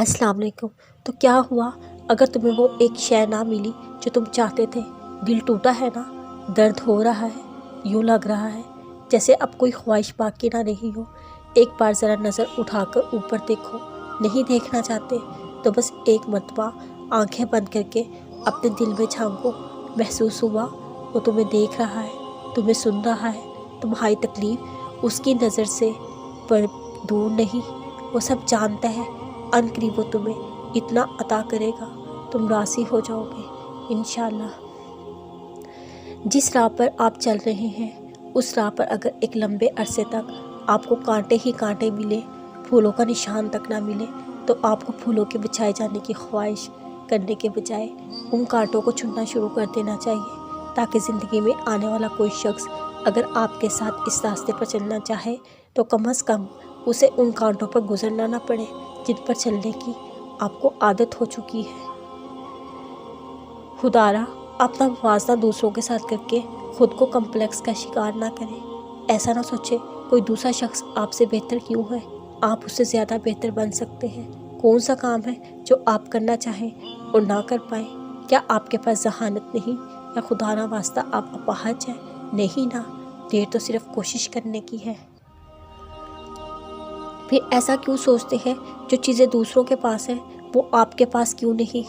अस्सलाम वालेकुम। तो क्या हुआ अगर तुम्हें वो एक शय ना मिली जो तुम चाहते थे? दिल टूटा है ना, दर्द हो रहा है, यूँ लग रहा है जैसे अब कोई ख्वाहिश बाकी ना रही हो। एक बार ज़रा नज़र उठाकर ऊपर देखो। नहीं देखना चाहते तो बस एक मरतबा आंखें बंद करके अपने दिल में झांको। महसूस हुआ वो तुम्हें देख रहा है, तुम्हें सुन रहा है। तुम्हारी तकलीफ़ उसकी नज़र से पर दूर नहीं, वो सब जानता है। अनकरीब वो तुम्हें इतना अता करेगा, तुम राज़ी हो जाओगे इंशाअल्लाह। जिस राह पर आप चल रहे हैं उस राह पर अगर एक लंबे अरसे तक आपको कांटे ही कांटे मिले, फूलों का निशान तक ना मिले, तो आपको फूलों के बिछाए जाने की ख्वाहिश करने के बजाय उन कांटों को चुनना शुरू कर देना चाहिए, ताकि ज़िंदगी में आने वाला कोई शख्स अगर आपके साथ इस रास्ते पर चलना चाहे तो कम से कम उसे उन कांटों पर गुजरना ना पड़े जिन पर चलने की आपको आदत हो चुकी है। खुदारा अपना मुवाज़ना दूसरों के साथ करके ख़ुद को कम्प्लेक्स का शिकार ना करें। ऐसा ना सोचे कोई दूसरा शख्स आपसे बेहतर क्यों है, आप उससे ज़्यादा बेहतर बन सकते हैं। कौन सा काम है जो आप करना चाहें और ना कर पाएँ? क्या आपके पास जहानत नहीं, या खुदा ना वास्ता आप अपाहज हैं? नहीं ना, देर तो सिर्फ कोशिश करने की है। फिर ऐसा क्यों सोचते हैं जो चीज़ें दूसरों के पास हैं वो आपके पास क्यों नहीं?